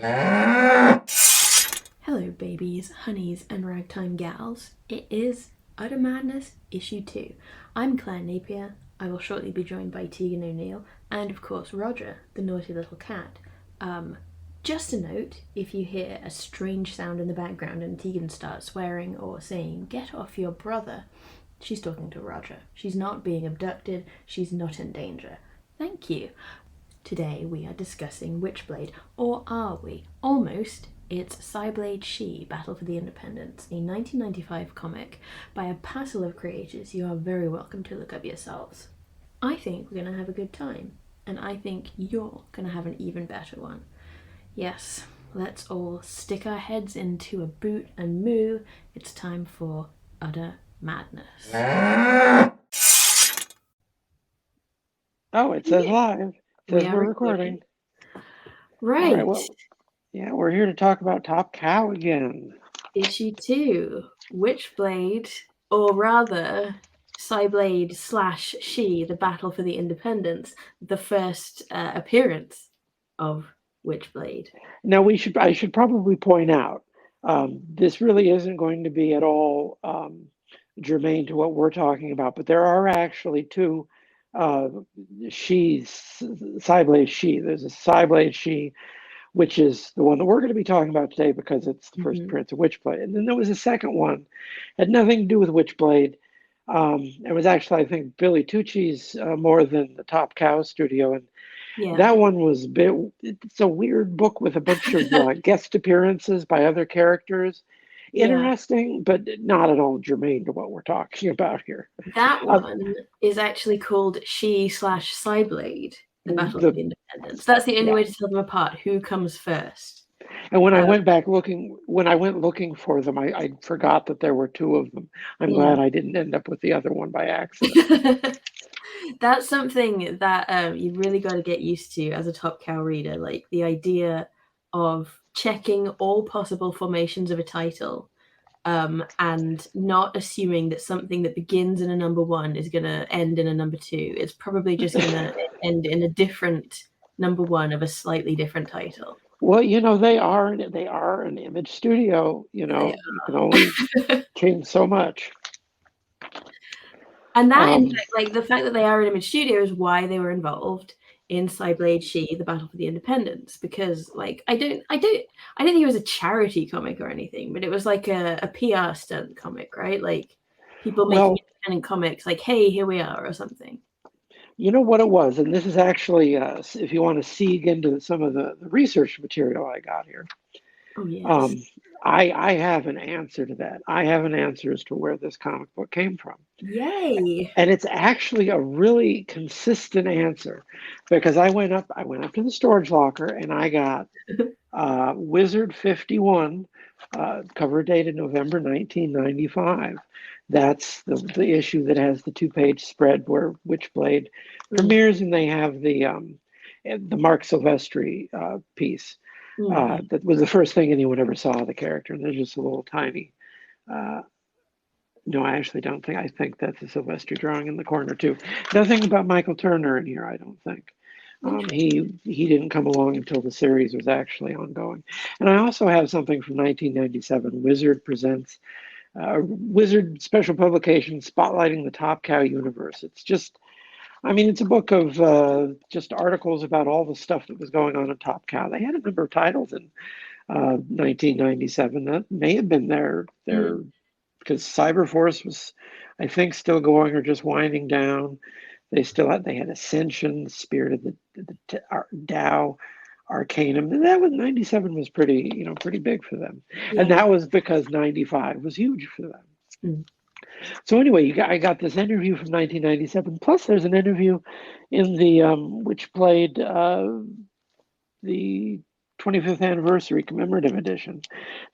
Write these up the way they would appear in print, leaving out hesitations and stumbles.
Hello, babies, honeys, and ragtime gals. It is Utter Madness Issue 2. I'm Claire Napier. I will shortly be joined by Tegan O'Neill and, of course, Roger, the naughty little cat. Just a note, if you hear a strange sound in the background and Tegan starts swearing or saying, "Get off your brother," she's talking to Roger. She's not being abducted, she's not in danger. Thank you. Today we are discussing Witchblade, or are we? Almost. It's Cyblade She, Battle for the Independence, a 1995 comic by a passel of creators you are very welcome to look up yourselves. I think we're going to have a good time, and I think you're going to have an even better one. Yes, let's all stick our heads into a boot and moo. It's time for Utter Madness. Oh, it says live. It says We are we're recording. Right. All right, well, yeah, we're here to talk about Top Cow again. Issue 2, Witchblade, or rather, Cyblade / She, the Battle for the Independence, the first appearance of Witchblade. Now, I should probably point out, this really isn't going to be at all germane to what we're talking about, but there are actually two Cyblade She. There's a Cyblade She, which is the one that we're going to be talking about today because it's the first appearance of Witchblade. And then there was a second one, had nothing to do with Witchblade. It was actually, I think, Billy Tucci's more than the Top Cow studio. And that one was it's a weird book with a bunch of guest appearances by other characters. Interesting, but not at all germane to what we're talking about here. That one is actually called She / Cyblade, the Battle for the Independence. That's the only way to tell them apart. Who comes first? And when I went looking for them, I forgot that there were two of them. I'm glad I didn't end up with the other one by accident. That's something that you really got to get used to as a Top Cow reader, like the idea of checking all possible formations of a title and not assuming that something that begins in a number 1 is going to end in a number 2. It's probably just going to end in a different number 1 of a slightly different title. Well, they are an Image studio. You can only change so much. And that, in fact, like the fact that they are an Image studio is why they were involved in Cyblade She, the Battle for the Independence, because like I don't think it was a charity comic or anything, but it was like a PR stunt comic, right? Like people making independent comics, like, hey, here we are, or something. You know what it was, and this is actually, if you want to seek into some of the research material I got here. Oh yes. I have an answer to that. I have an answer as to where this comic book came from. Yay! And it's actually a really consistent answer because I went up to the storage locker and I got Wizard 51, cover dated November 1995. That's the issue that has the 2-page spread where Witchblade premieres, and they have the Mark Silvestri piece. That was the first thing anyone ever saw of the character, and there's just a little tiny. No, I actually don't think. I think that's a Silvestri drawing in the corner too. Nothing about Michael Turner in here, I don't think. He didn't come along until the series was actually ongoing. And I also have something from 1997. Wizard presents Wizard special publication spotlighting the Top Cow universe. It's just, it's a book of just articles about all the stuff that was going on in Top Cow. They had a number of titles in 1997 that may have been their because Cyberforce was, I think, still going or just winding down. They had Ascension, Spirit of the Tao, Arcanum. And that was 97 was pretty big for them. Yeah. And that was because 95 was huge for them. So anyway, I got this interview from 1997. Plus, there's an interview in the Witchblade, the 25th anniversary commemorative edition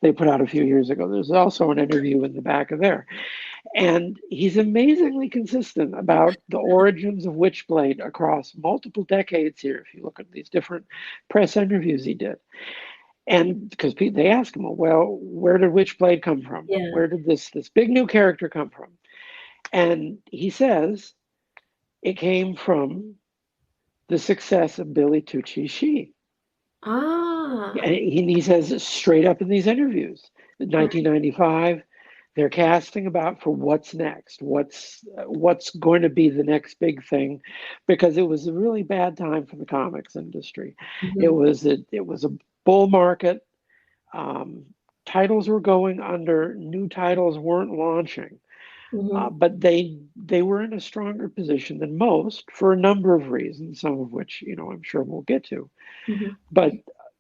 they put out a few years ago. There's also an interview in the back of there. And he's amazingly consistent about the origins of Witchblade across multiple decades here, if you look at these different press interviews he did. And because they ask him, well, where did Witchblade come from? Yeah. Where did this big new character come from? And he says it came from the success of Billy Tucci's She. Ah. And he says it straight up in these interviews. In 1995, they're casting about for what's next, what's going to be the next big thing, because it was a really bad time for the comics industry. It Mhm. was a bull market. Titles were going under, new titles weren't launching, Mhm. but they were in a stronger position than most for a number of reasons, some of which I'm sure we'll get to. Mhm. But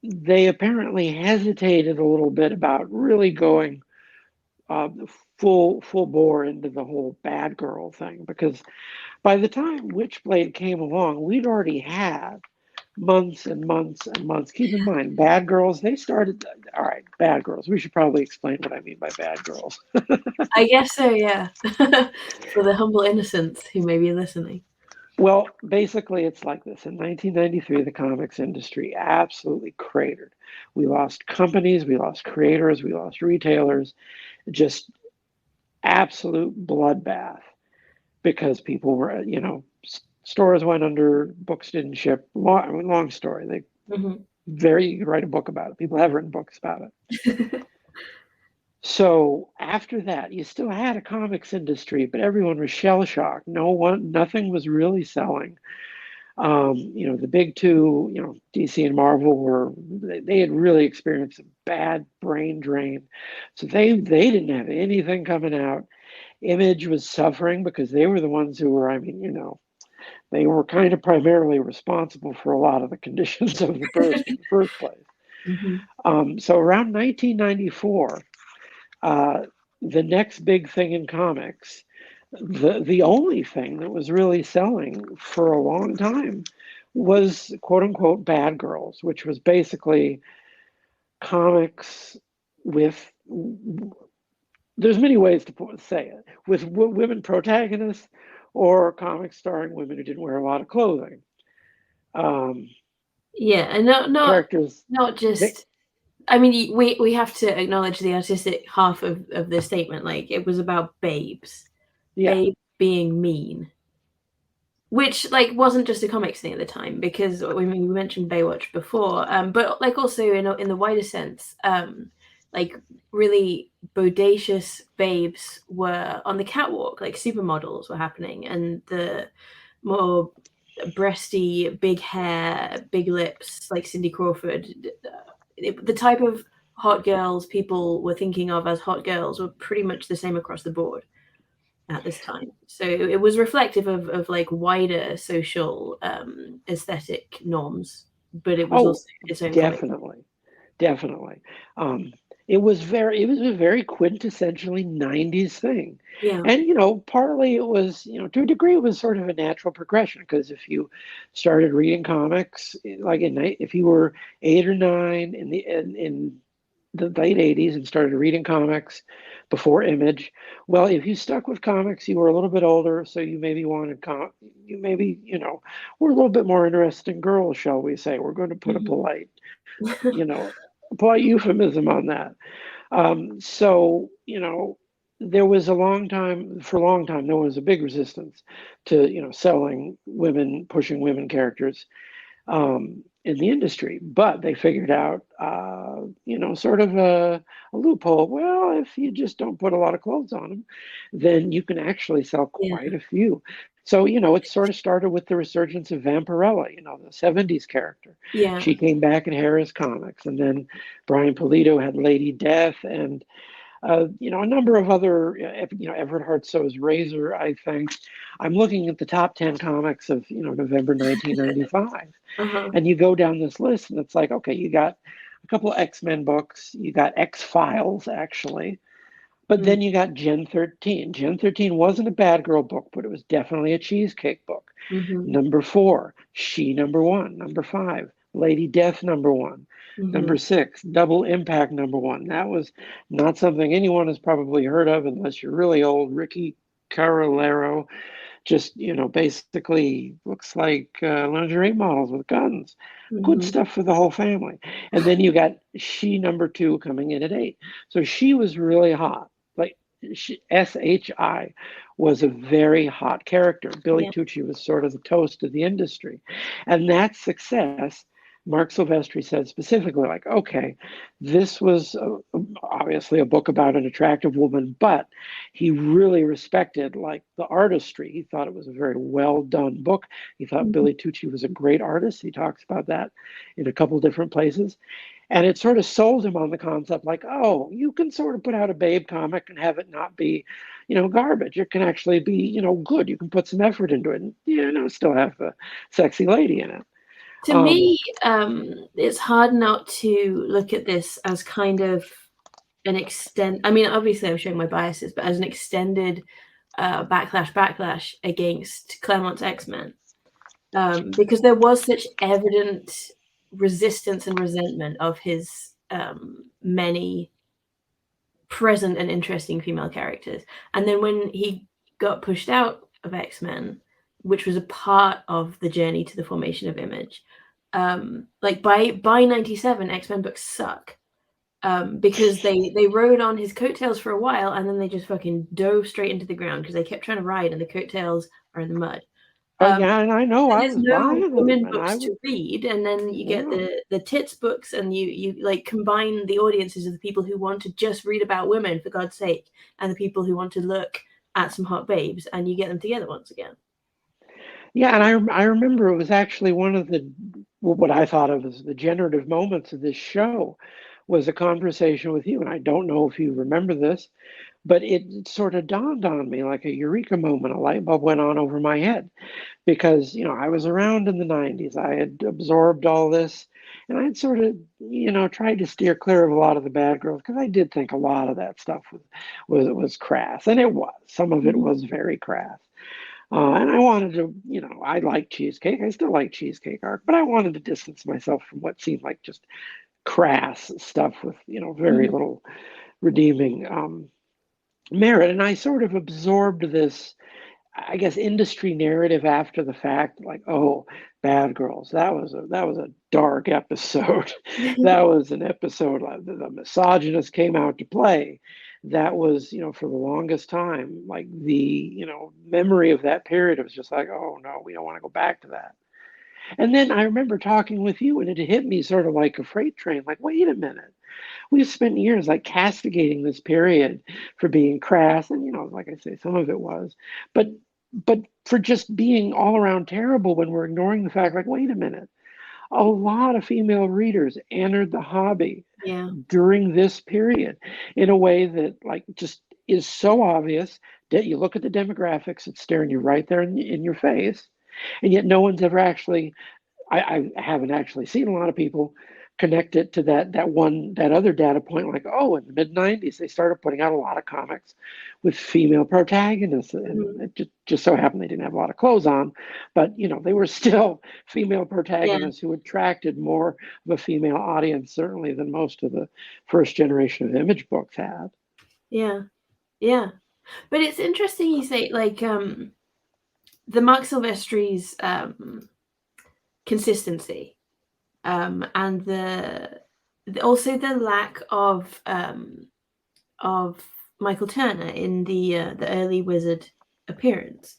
they apparently hesitated a little bit about really going full bore into the whole bad girl thing, because by the time Witchblade came along, we'd already had months and months and months. Keep in mind, bad girls, they started, all right, bad girls. We should probably explain what I mean by bad girls. I guess so, yeah. For the humble innocents who may be listening. Well, basically, it's like this. In 1993, the comics industry absolutely cratered. We lost companies, we lost creators, we lost retailers, just absolute bloodbath, because people were, stores went under, books didn't ship. Long story. Mhm. You could write a book about it. People have written books about it. So after that, you still had a comics industry, but everyone was shell shocked. Nothing was really selling. The big two, DC and Marvel they had really experienced a bad brain drain. So they didn't have anything coming out. Image was suffering because they were the ones who were, they were kind of primarily responsible for a lot of the conditions of the burst in the first place. Mhm. So around 1994, the next big thing in comics, the only thing that was really selling for a long time, was quote unquote bad girls, which was basically comics with, there's many ways to say it, with women protagonists, or comics starring women who didn't wear a lot of clothing. Um, Yeah, and Characters, not they, just. I mean, we have to acknowledge the artistic half of the statement. Like, it was about babes, yeah, babes being mean, which like wasn't just a comics thing at the time, because we mentioned Baywatch before, but like also in the wider sense, like really bodacious babes were on the catwalk, like supermodels were happening, and the more breasty, big hair, big lips, like Cindy Crawford, the type of hot girls people were thinking of as hot girls were pretty much the same across the board at this time. So it was reflective of like wider social aesthetic norms, but it was oh, also its own comic. definitely. Definitely. Um, it was a very quintessentially 90s thing. Yeah. And, partly it was, to a degree, it was sort of a natural progression, because if you started reading comics, like if you were 8 or 9 in the late 80s and started reading comics before Image, well, if you stuck with comics, you were a little bit older, so you maybe you maybe, were a little bit more interested in girls, shall we say. We're going to put a Mhm. you know, polite euphemism on that. So, there was for a long time, there was a big resistance to, selling women, pushing women characters in the industry. But they figured out, sort of a loophole. Well, if you just don't put a lot of clothes on them, then you can actually sell Yeah. quite a few. So, it sort of started with the resurgence of Vampirella, the 70s character. Yeah. She came back in Harris Comics, and then Brian Pulido had Lady Death, and a number of other, Everett Hartso's Razor, I think. I'm looking at the top 10 comics of, November 1995. Uh-huh. And you go down this list, and it's like, okay, you got a couple of X-Men books, you got X-Files, actually, but Mm. then you got Gen 13. Gen 13 wasn't a bad girl book, but it was definitely a cheesecake book. Mhm. Number 4, She number 1. Number 5, Lady Death number 1. Number Mhm. 6, Double Impact number 1. That was not something anyone has probably heard of unless you're really old. Ricky Carolero, just, basically looks like lingerie models with guns. Good Mhm. stuff for the whole family. And then you got She number 2 coming in at 8. So She was really hot. Like, SHI was a very hot character. Billy Yeah. Tucci was sort of the toast of the industry. And that success Mark Silvestri said specifically, like, okay, this was obviously a book about an attractive woman, but he really respected like the artistry. He thought it was a very well done book. He thought Mhm. Billy Tucci was a great artist. He talks about that in a couple different places. And it sort of sold him on the concept like, oh, you can sort of put out a babe comic and have it not be, garbage. It can actually be, good. You can put some effort into it and, still have a sexy lady in it. To Um, me, it's hard not to look at this as kind of I mean, obviously, I'm showing my biases, but as an extended backlash against Claremont's X-Men, because there was such evident resistance and resentment of his many present and interesting female characters. And then when he got pushed out of X-Men, which was a part of the journey to the formation of Image, like by 97, X-Men books suck. Because they rode on his coattails for a while and then they just fucking dove straight into the ground because they kept trying to ride and the coattails are in the mud. oh Um, yeah, and I know I there's was no buying them, women and I books would, to read, and then you get yeah. the tits books, and you like combine the audiences of the people who want to just read about women for God's sake, and the people who want to look at some hot babes, and you get them together once again. Yeah, and I remember it was actually one of the what I thought of as the generative moments of this show was a conversation with you, and I don't know if you remember this, but it sort of dawned on me like a eureka moment. A light bulb went on over my head because I was around in the 90s. I had absorbed all this, and I'd sort of tried to steer clear of a lot of the bad girls because I did think a lot of that stuff was crass, and it was. Some of it Mhm. was very crass. And I wanted to, I like cheesecake. I still like cheesecake art, but I wanted to distance myself from what seemed like just crass stuff with, very Mhm. little redeeming merit. And I sort of absorbed this, I guess, industry narrative after the fact, like, oh, Bad Girls. That was a dark episode. That was an episode like the misogynist came out to play. That was, for the longest time, like the, memory of that period. It was just like, oh no, we don't want to go back to that. And then I remember talking with you, and it hit me sort of like a freight train. Like, wait a minute, we've spent years like castigating this period for being crass, and like I say, some of it was, but for just being all around terrible when we're ignoring the fact, like, wait a minute, a lot of female readers entered the hobby Yeah. during this period in a way that like just is so obvious that you look at the demographics, it's staring you right there in your face, and yet no one's ever actually I haven't actually seen a lot of people connect it to that other data point, like, oh, in the mid 90s, they started putting out a lot of comics with female protagonists. Mhm. And it just so happened they didn't have a lot of clothes on, but they were still female Yeah. protagonists who attracted more of a female audience, certainly than most of the first generation of image books had. Yeah. Yeah. But it's interesting you say like the Mark Silvestri's consistency, and also the lack of Michael Turner in the early Wizard appearance,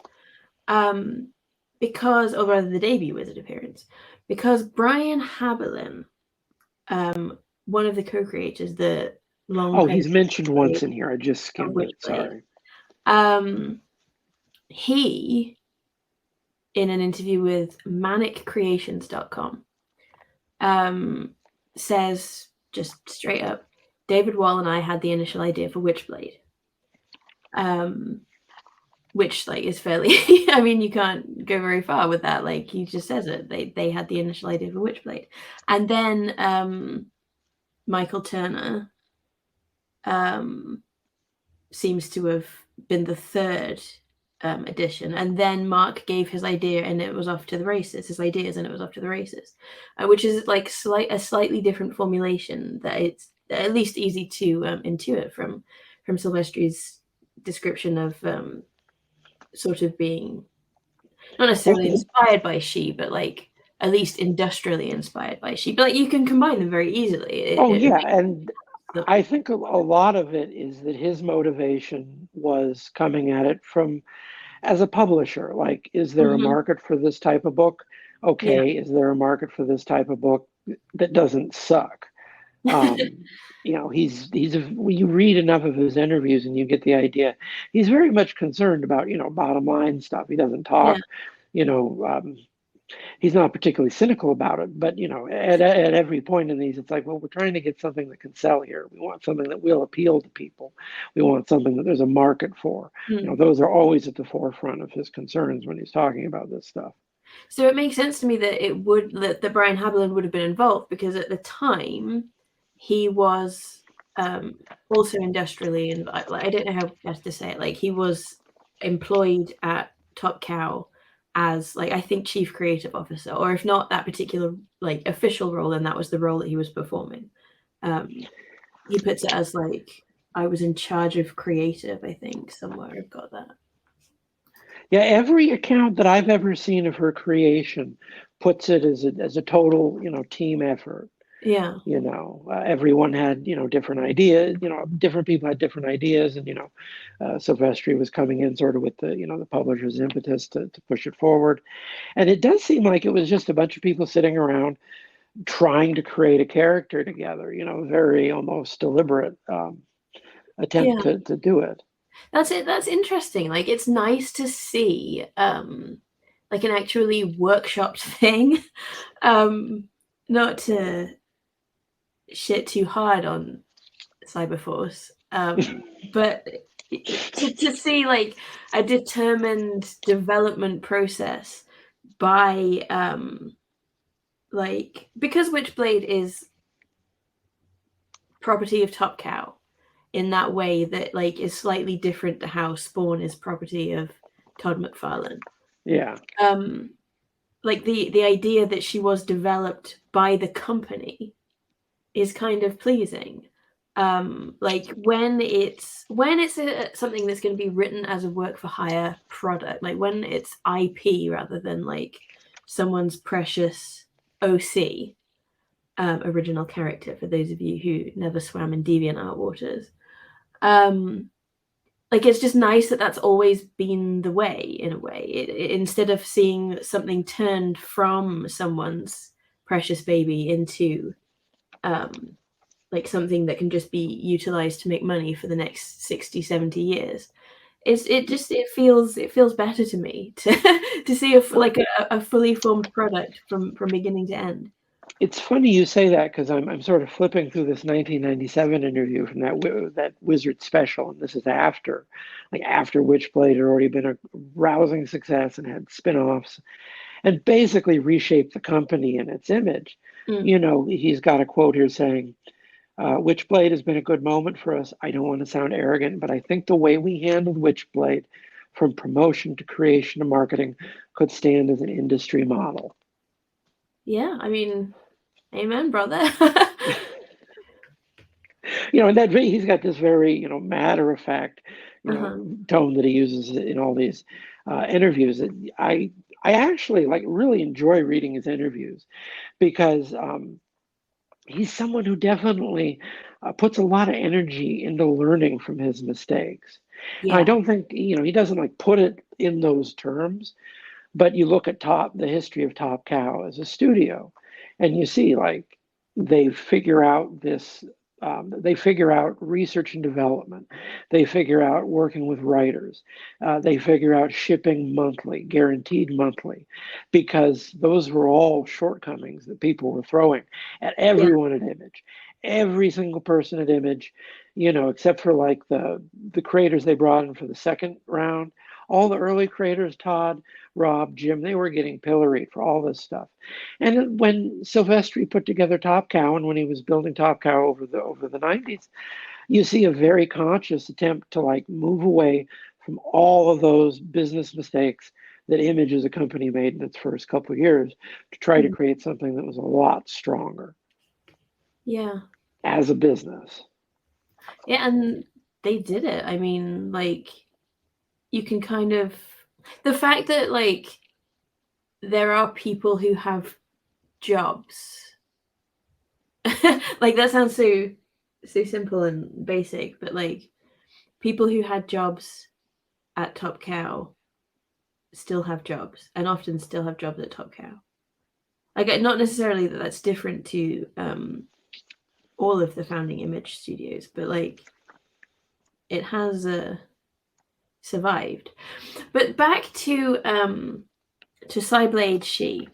um, or rather the debut Wizard appearance, because Brian Haberlin, one of the co-creators, the long Oh, he's pedigree mentioned once in here. I just of skimmed it. Witchblade, Sorry. um, he, in an interview with maniccreations.com, says just straight up, David Wall and I had the initial idea for Witchblade. Which like is fairly I mean, you can't go very far with that. Like he just says it. They had the initial idea for Witchblade. And then Michael Turner seems to have been the third edition, and then Mark gave his idea and it was off to the races, his ideas, and it was off to the races, which is like a slightly different formulation that it's at least easy to intuit from Silvestri's description of sort of being not necessarily Well, inspired by she, but like at least industrially inspired by she. But like you can combine them very easily. oh, It yeah. makes And them. I think a lot of it is that his motivation was coming at it from as a publisher. Like, is there a Mhm. market for this type of book? Yeah. Okay. Is there a market for this type of book? that doesn't suck. You read enough of his interviews and you get the idea. He's very much concerned about, bottom line stuff. He doesn't Yeah. talk, you know, he's not particularly cynical about it, but at every point in these, it's like, well, we're trying to get something that can sell here. We want something that will appeal to people. We want something that there's a market for. Those are always at the forefront of his concerns when he's talking about this stuff. So it makes sense to me that Brian Haberlin would have been involved, because at the time he was also industrially, and I don't know how best to say it. Like, he was employed at Top Cow as, like, I think chief creative officer, or if not that particular like official role, then that was the role that he was performing. He puts it as like, I was in charge of creative. I think somewhere I've got that. Yeah, every account that I've ever seen of her creation puts it as a total, team effort. Yeah. Everyone had, different ideas, different people had different ideas. And, Silvestri was coming in sort of with the publisher's impetus to push it forward. And it does seem like it was just a bunch of people sitting around trying to create a character together, very almost deliberate attempt to do it. That's it. That's interesting. Like, it's nice to see like an actually workshopped thing. Not to shit too hard on Cyberforce, but to see like a determined development process by like, because Witchblade is property of Top Cow in that way that like is slightly different to how Spawn is property of Todd McFarlane. Yeah. Like the idea that she was developed by the company is kind of pleasing. Like when it's something that's going to be written as a work for hire product, like when it's IP rather than like someone's precious OC, original character, for those of you who never swam in DeviantArt waters. Like, it's just nice that that's always been the way, in a way. Instead of seeing something turned from someone's precious baby into like something that can just be utilized to make money for the next 60, 70 years. It feels better to me to see a fully formed product from beginning to end. It's funny you say that, because I'm sort of flipping through this 1997 interview from that Wizard special, and this is after Witchblade had already been a rousing success and had spin-offs, and basically reshaped the company and its image. He's got a quote here saying, "Witchblade has been a good moment for us. I don't want to sound arrogant, but I think the way we handled Witchblade, from promotion to creation to marketing, could stand as an industry model." Yeah, I mean, amen, brother. And that he's got this very, matter of fact, tone that he uses in all these interviews. I actually really enjoy reading his interviews, because he's someone who definitely puts a lot of energy into learning from his mistakes. Yeah. And I don't think, he doesn't put it in those terms, but you look at the history of Top Cow as a studio, and you see they figure out this. They figure out research and development. They figure out working with writers. They figure out shipping monthly, guaranteed monthly, because those were all shortcomings that people were throwing at everyone at Image. Every single person at Image, except for the creators they brought in for the second round. All the early creators, Todd, Rob, Jim, they were getting pilloried for all this stuff. And when Silvestri put together Top Cow, and when he was building Top Cow over the 90s, you see a very conscious attempt to move away from all of those business mistakes that Image as a company made in its first couple of years, to try to create something that was a lot stronger. Yeah. As a business. Yeah, and they did it. I mean, you can kind of, the fact that there are people who have jobs, that sounds so simple and basic, but people who had jobs at Top Cow still have jobs, and often still have jobs at Top Cow. Like, not necessarily that that's different to all of the founding Image studios, but like it has survived. But back to Cyblade She.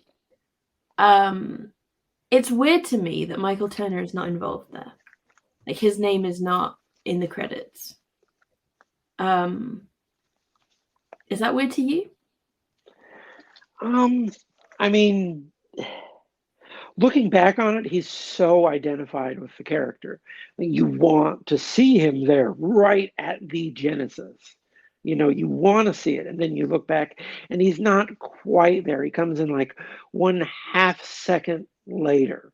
It's weird to me that Michael Turner is not involved there. Like, his name is not in the credits. Is that weird to you? I mean, looking back on it, he's so identified with the character. You want to see him there right at the genesis. You want to see it, and then you look back, and he's not quite there. He comes in like 1/2 second later.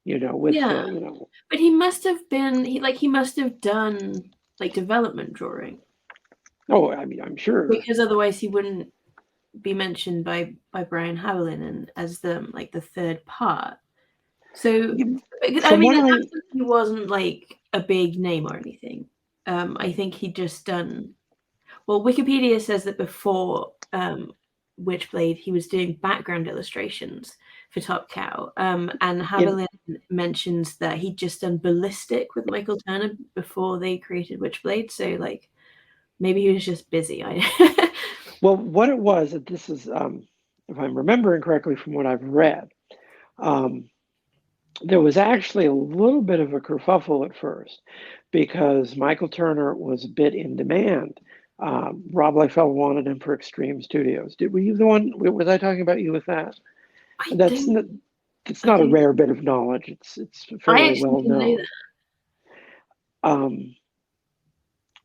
With Yeah. the. But he must have been he must have done like development drawing. Oh, I mean, I'm sure. Because otherwise he wouldn't be mentioned by Brian Howlin and as the third part. So I mean, he wasn't like a big name or anything. I think he'd just done. Well, Wikipedia says that before Witchblade, he was doing background illustrations for Top Cow, and Haviland mentions that he'd just done Ballistic with Michael Turner before they created Witchblade. So like, maybe he was just busy. Well, what it was, this is, if I'm remembering correctly from what I've read, there was actually a little bit of a kerfuffle at first because Michael Turner was a bit in demand. Rob Liefeld wanted him for Extreme Studios. Were you the one? Was I talking about you with that? It's not a rare bit of knowledge. It's fairly well known.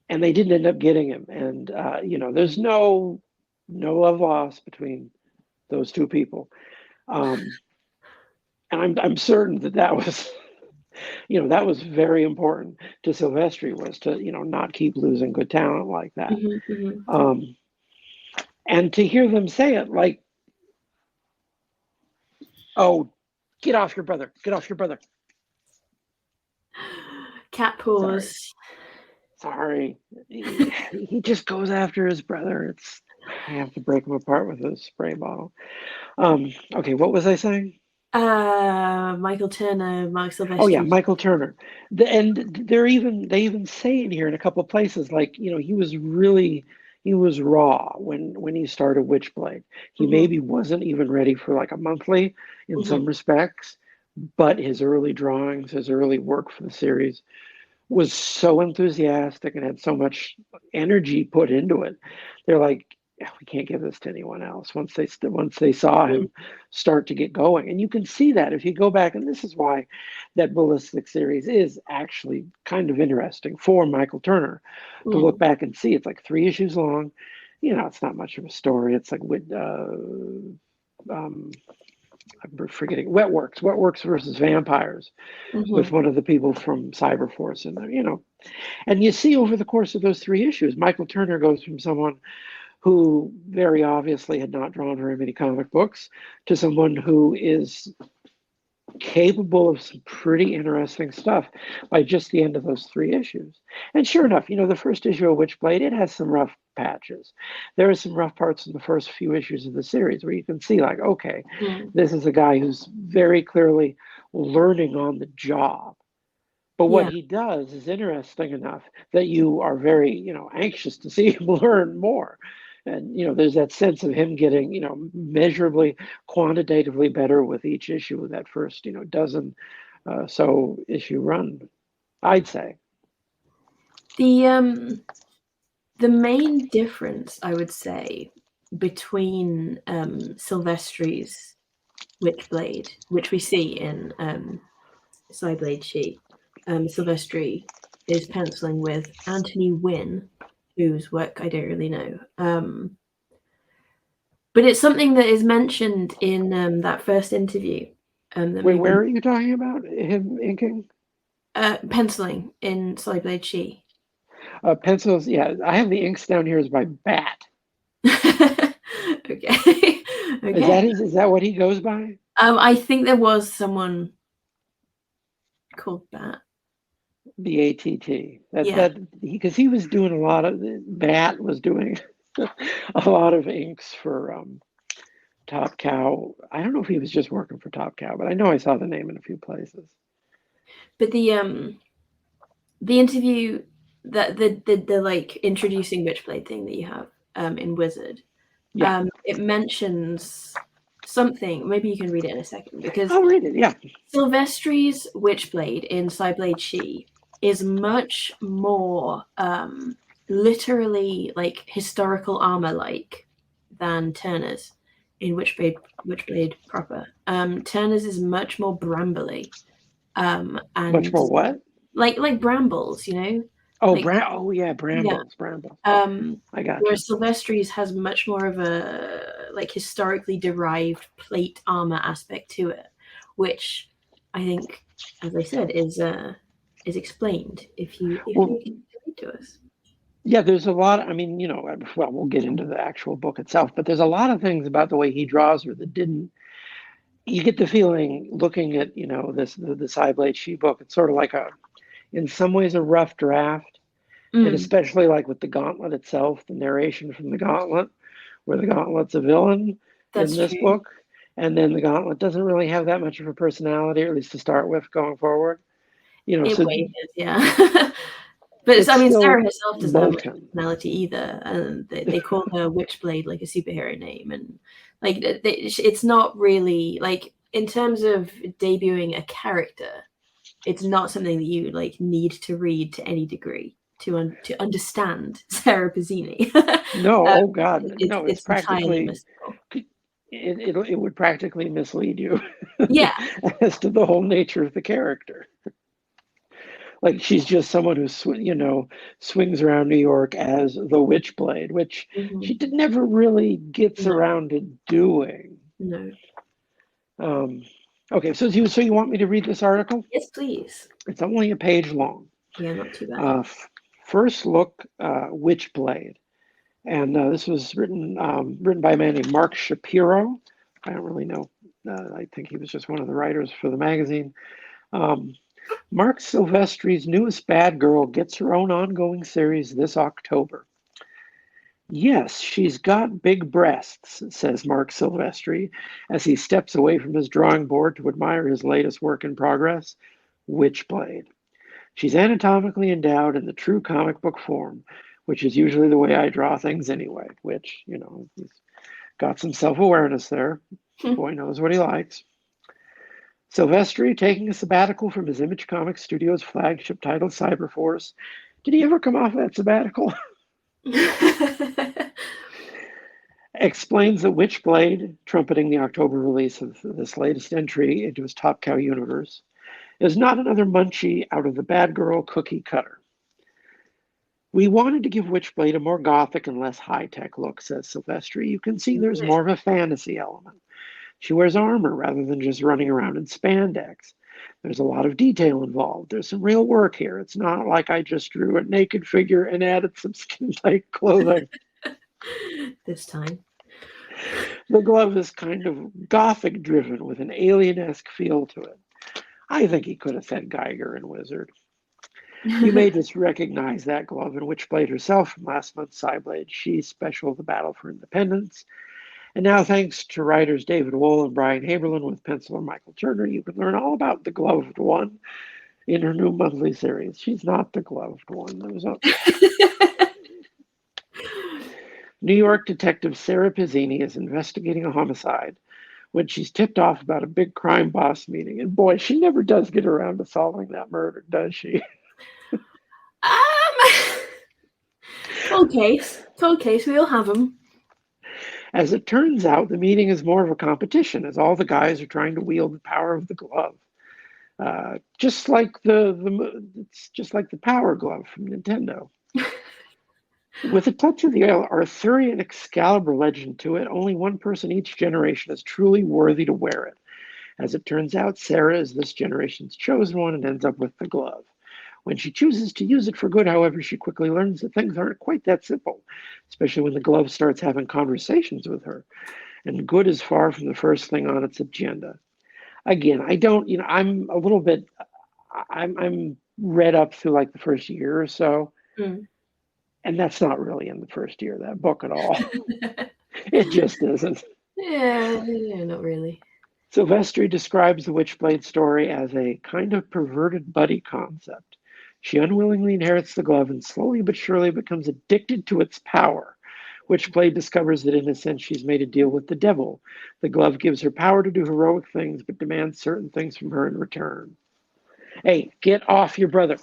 And they didn't end up getting him. And there's no love lost between those two people. And I'm certain that was, that was very important to Silvestri, was to, not keep losing good talent like that. And to hear them say it like, oh, get off your brother. Get off your brother. Cat paws. Sorry. He just goes after his brother. I have to break him apart with a spray bottle. Okay, what was I saying? Michael Turner, Mark Silvestri. Oh yeah, Michael Turner. And they even say in here in a couple of places, like, he was raw when he started Witchblade. He maybe wasn't even ready for like a monthly in some respects, but his early drawings, his early work for the series was so enthusiastic and had so much energy put into it. They're like, we can't give this to anyone else. Once they saw him start to get going, and you can see that if you go back, and this is why that Ballistic series is actually kind of interesting for Michael Turner to look back and see. It's like 3 issues long. It's not much of a story. It's like with I'm forgetting Wetworks versus Vampires with one of the people from Cyberforce, and and you see over the course of those 3 issues, Michael Turner goes from someone who very obviously had not drawn very many comic books to someone who is capable of some pretty interesting stuff by just the end of those 3 issues. And sure enough, the first issue of Witchblade, it has some rough patches. There are some rough parts in the first few issues of the series where you can see like, okay, this is a guy who's very clearly learning on the job. But what he does is interesting enough that you are very, anxious to see him learn more. And, there's that sense of him getting, measurably, quantitatively better with each issue of that first, dozen so issue run, I'd say. The main difference, I would say, between Silvestri's Witchblade, which we see in Cyblade She, Silvestri is penciling with Anthony Wynne, whose work I don't really know. But it's something that is mentioned in that first interview. Wait, where are you talking about? Him inking? Penciling in Cyblade She. Pencils, yeah. I have the inks down here as by Bat. Okay. Is that what he goes by? I think there was someone called Bat. BATT. Because he was doing a lot of Bat was doing a lot of inks for Top Cow. I don't know if he was just working for Top Cow, but I know I saw the name in a few places. But the interview that the like introducing Witchblade thing that you have in Wizard, Yeah, it mentions something. Maybe you can read it in a second because I'll read it. Yeah. Sylvester's Witchblade in Cyblade She is much more literally like historical armor like than Turner's in Witchblade proper. Turner's is much more brambly Much and more what? like brambles, you know, Oh, like oh yeah, yeah. brambles. I got you. Whereas Sylvester's has much more of a like historically derived plate armor aspect to it, which I think, as I said, is explained if you Well, can read to us. yeah, there's a lot. I mean, well, we'll get into the actual book itself, but there's a lot of things about the way he draws her that didn't. You get the feeling looking at, the Cyblade She book. It's sort of like in some ways, a rough draft, and Mm, especially like with the Gauntlet itself, the narration from the Gauntlet, where the Gauntlet's a villain in that's this true. book, and then the Gauntlet doesn't really have that much of a personality, or at least to start with, going forward. It So wavers, yeah. But it's I mean, Sarah still herself doesn't have much molten. personality either, and they call her Witchblade like a superhero name, and like it's not really like in terms of debuting a character, it's not something that you like need to read to any degree to understand Sarah Pizzini. No, um, oh God, no! It's it's entirely practically mystical. it would practically mislead you Yeah, as to the whole nature of the character. Like she's just someone who swings around New York as the Witchblade, which hmm never really gets no, around to doing. no. Um, okay, so you want me to read this article? Yes, please. It's only a page long. Yeah, not too bad. Uh, First look, Witchblade, and this was written by a man named Mark Shapiro. I don't really know. I think he was just one of the writers for the magazine. Um, Mark Silvestri's newest bad girl gets her own ongoing series this October. Yes, she's got big breasts, says Mark Silvestri as he steps away from his drawing board to admire his latest work in progress, Witchblade. She's anatomically endowed in the true comic book form, which is usually the way I draw things anyway, which, he's got some self-awareness there. Boy knows what he likes. Silvestri, taking a sabbatical from his Image Comics Studios flagship title, Cyberforce. Did he ever come off that sabbatical? Explains that Witchblade, trumpeting the October release of this latest entry into his Top Cow universe, is not another munchie out of the bad girl cookie cutter. We wanted to give Witchblade a more gothic and less high-tech look, says Silvestri. You can see there's more of a fantasy element. She wears armor rather than just running around in spandex. There's a lot of detail involved. There's some real work here. It's not like I just drew a naked figure and added some skin-tight clothing. This time. The glove is kind of gothic driven with an alien-esque feel to it. I think he could have said Geiger in Wizard. You may just recognize that glove in Witchblade herself from last month's Cyblade She's special, The Battle for Independence. And now, thanks to writers David Wohl and Brian Haberlin with pencil and Michael Turner, you can learn all about the gloved one in her new monthly series. She's not the gloved one. New York detective Sarah Pizzini is investigating a homicide when she's tipped off about a big crime boss meeting. And boy, she never does get around to solving that murder, does she? Cold case. We all have them. As it turns out, the meeting is more of a competition, as all the guys are trying to wield the power of the glove. Just like it's just like the Power Glove from Nintendo. With a touch of the Arthurian Excalibur legend to it, only one person each generation is truly worthy to wear it. As it turns out, Sarah is this generation's chosen one and ends up with the glove. When she chooses to use it for good, however, she quickly learns that things aren't quite that simple, especially when the glove starts having conversations with her. And good is far from the first thing on its agenda. Again, I don't, I'm a little bit, I'm read up through like the first year or so. Mm. And that's not really in the first year of that book at all. It just isn't. Yeah, not really. Silvestri describes the Witchblade story as a kind of perverted buddy concept. She unwillingly inherits the glove and slowly but surely becomes addicted to its power. Witchblade discovers that in a sense she's made a deal with the devil. The glove gives her power to do heroic things, but demands certain things from her in return. Hey, get off your brother.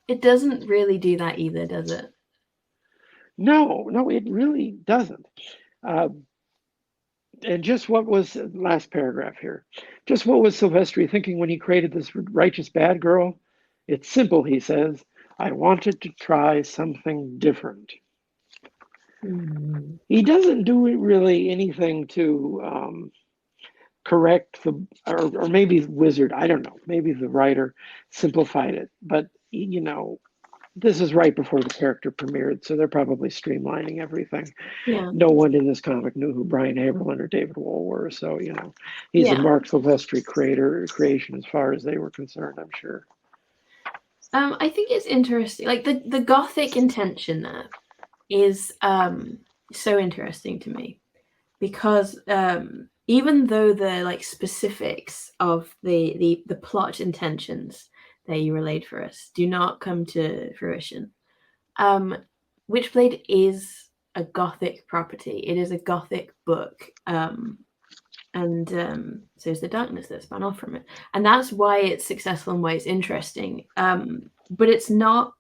It doesn't really do that either, does it? No, no, it really doesn't. Uh, and just what was last paragraph here? Just what was Silvestri thinking when he created this righteous bad girl? It's simple, he says. I wanted to try something different. Mm. He doesn't do really anything to correct or maybe Wizard, I don't know, maybe the writer simplified it. But, this is right before the character premiered, so they're probably streamlining everything. Yeah. No one in this comic knew who Brian Haberlin or David Wohl were, so he's a Yeah. Mark Silvestri creation as far as they were concerned, I'm sure. I think it's interesting. Like the gothic intention there is so interesting to me because even though the like specifics of the plot intentions that you relayed for us do not come to fruition, Witchblade is a gothic property. It is a gothic book. And so is the darkness that spun off from it, and that's why it's successful and why it's interesting. But it's not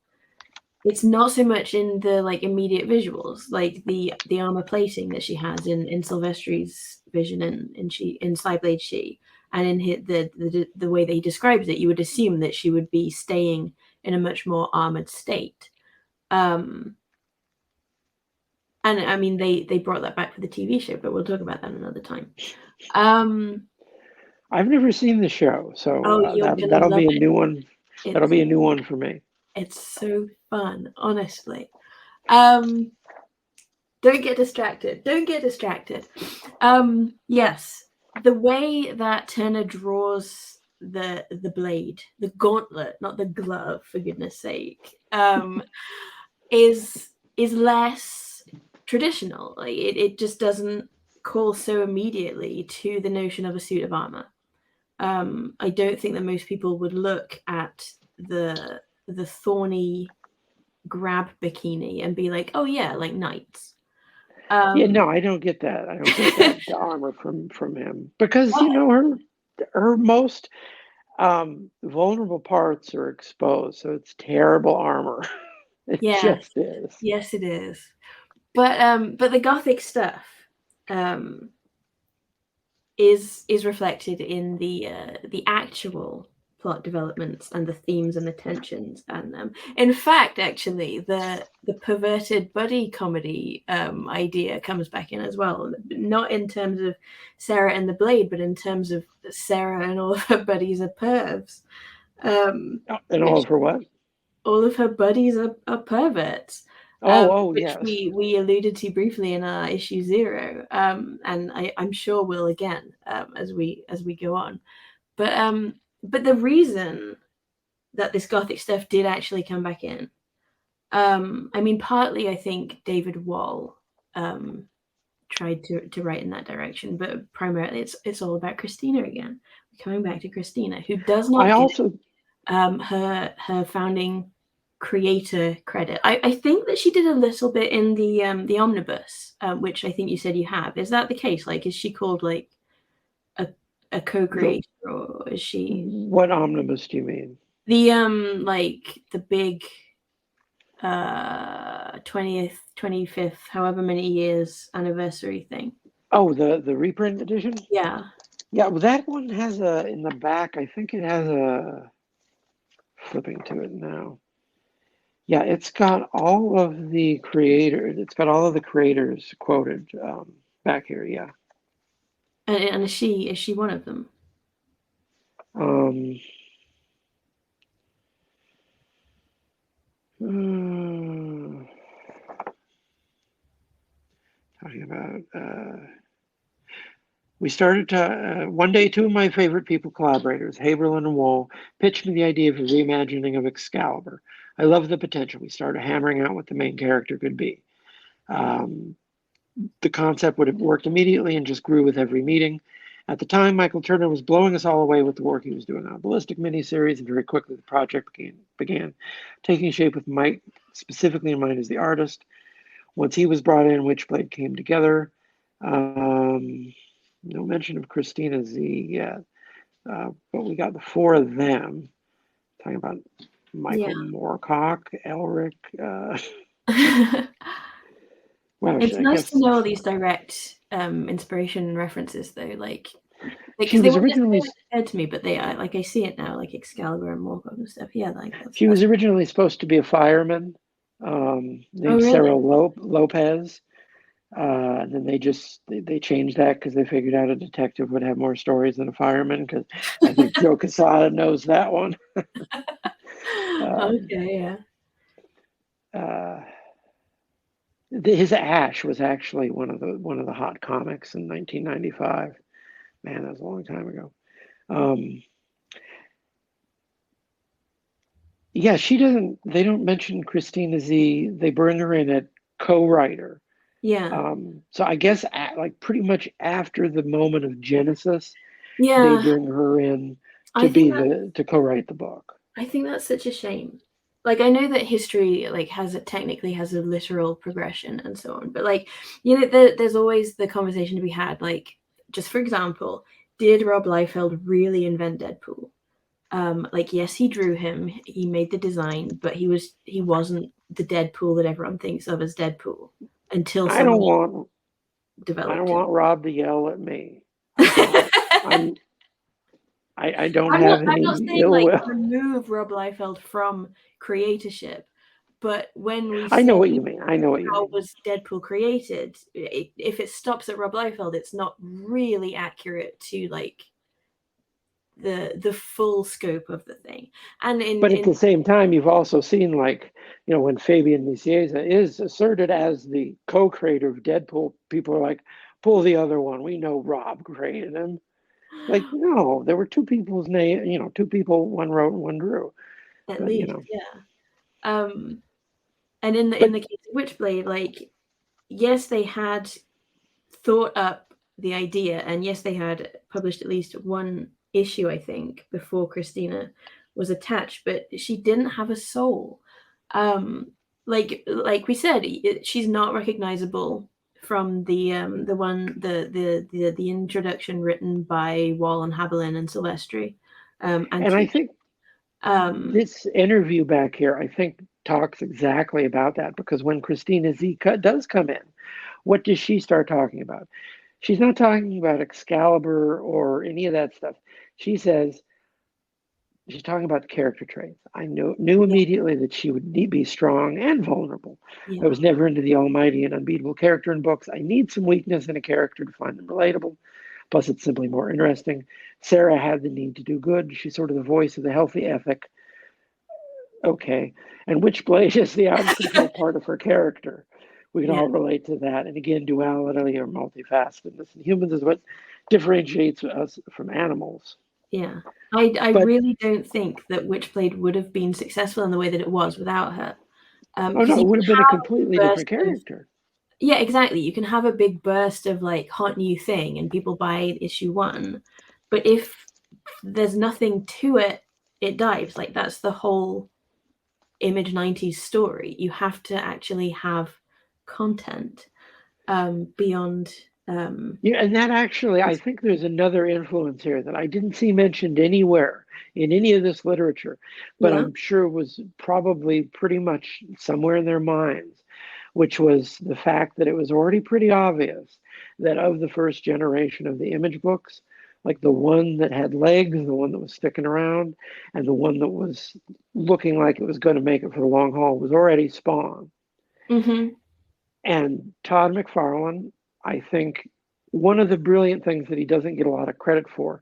so much in the like immediate visuals, like the armor plating that she has in Silvestri's vision and in Cyblade She, and in the way that he describes it, you would assume that she would be staying in a much more armored state. And I mean, they brought that back for the TV show, but we'll talk about that another time. I've never seen the show, so You're gonna that'll love be a it. new one. That'll It's be a new one for me. it's so fun, honestly. Don't get distracted. Don't get distracted. Yes, the way that Turner draws the blade, the gauntlet, not the glove, for goodness sake, is less traditional. Like it just doesn't call so immediately to the notion of a suit of armor. I don't think that most people would look at the thorny grab bikini and be like, oh yeah, like knights. Yeah, no, I don't get that. I don't get that the armor from him because her most vulnerable parts are exposed, so it's terrible armor. It Yes, just is. yes, it is. But the gothic stuff is reflected in the actual plot developments and the themes and the tensions and in fact actually the perverted buddy comedy idea comes back in as well, not in terms of Sarah and the Blade, but in terms of Sarah and all of her buddies are pervs, And all which for what? all of her buddies are perverts, which Yes. we alluded to briefly in our issue 0, and I'm sure we'll again as we go on. But the reason that this gothic stuff did actually come back in, I mean, partly I think David Wall tried to write in that direction, but primarily it's all about Christina again. We're coming back to Christina, who does not I get also her founding creator credit. I think that she did a little bit in the omnibus, which I think you said you have. Is that the case? Like, is she called like a co-creator, or is she what omnibus do you mean? the like the big 20th 25th however many years anniversary thing? Oh, the reprint edition? Yeah. Yeah, well, that one has in the back, I think it has a, flipping to it now. Yeah, it's got all of the creators. It's got all of the creators quoted back here. Yeah. And is she one of them? Um, talking about. We started to, one day, two of my favorite people collaborators, Haberlin and Wohl, pitched me the idea of a reimagining of Excalibur. I love the potential. We started hammering out what the main character could be. the concept would have worked immediately and just grew with every meeting. At the time, Michael Turner was blowing us all away with the work he was doing on a ballistic miniseries, and very quickly the project began taking shape with Mike specifically in mind as the artist. Once he was brought in, Witchblade came together. No mention of Christina Z yet, but we got the four of them. Talking about Michael Moorcock, Elric. Well, It's I nice guess to know all these direct inspiration and references, though, like she because they was weren't originally necessarily said to me, but they like I see it now, like Excalibur and Morgoth and stuff. Yeah, like she that's was originally supposed to be a fireman oh named really? Sarah Lopez. And then they changed that because they figured out a detective would have more stories than a fireman. Because I think Joe Quesada knows that one. Okay, yeah. His Ash was actually one of the hot comics in 1995. Man, that was a long time ago. Yeah, she doesn't. They don't mention Christina Z. They bring her in at co-writer. Yeah. So I guess like pretty much after the moment of Genesis, they Yeah. bring her in I to think be that to co-write the book. I think that's such a shame. Like I know that history like technically has a literal progression and so on, but like there's always the conversation to be had. Like just for example, did Rob Liefeld really invent Deadpool? Like yes, he drew him, he made the design, but he wasn't the Deadpool that everyone thinks of as Deadpool until I don't someone want I don't developed want Rob to yell at me. I don't. it. I don't I'm have not any saying ill like will. remove Rob Liefeld from creatorship, but when we I know say what you mean. I know what you how mean. was Deadpool created, if it stops at Rob Liefeld, it's not really accurate to like the full scope of the thing. And But at in the same time, you've also seen like, when Fabian Nicieza is asserted as the co-creator of Deadpool, people are like, pull the other one. We know Rob created him. Like, no, there were two people's name, two people, one wrote and one drew. at But least, yeah. And in but the case of Witchblade, like yes, they had thought up the idea, and yes, they had published at least one issue, I think, before Christina was attached, but she didn't have a soul. Like we said, she's not recognizable from the introduction written by Wall and Haberlin and Silvestri, and and I Tegan. think this interview back here, I think, talks exactly about that because when Christina Z does come in, what does she start talking about? She's not talking about Excalibur or any of that stuff. She says she's talking about the character traits. I knew Yeah, immediately that she would be strong and vulnerable. I yeah, was never into the almighty and unbeatable character in books. I need some weakness in a character to find them relatable. Plus, it's simply more interesting. Sarah had the need to do good. She's sort of the voice of the healthy ethic. Okay. And Witchblade is the out of control part of her character. We can yeah, all relate to that. And again, duality or multifacetedness in humans is what differentiates us from animals. yeah. I But really don't think that Witchblade would have been successful in the way that it was without her. oh Because no, you it would can have been a have a completely burst different of character. yeah, exactly. You can have a big burst of like hot new thing and people buy issue one, but if there's nothing to it, it dives. Like that's the whole Image 90s story. You have to actually have content beyond Yeah, and that actually, I think there's another influence here that I didn't see mentioned anywhere in any of this literature, but yeah. I'm sure was probably pretty much somewhere in their minds, which was the fact that it was already pretty obvious that of the first generation of the image books, like the one that had legs, the one that was sticking around, and the one that was looking like it was going to make it for the long haul was already Spawn. Mm-hmm. And Todd McFarlane, I think one of the brilliant things that he doesn't get a lot of credit for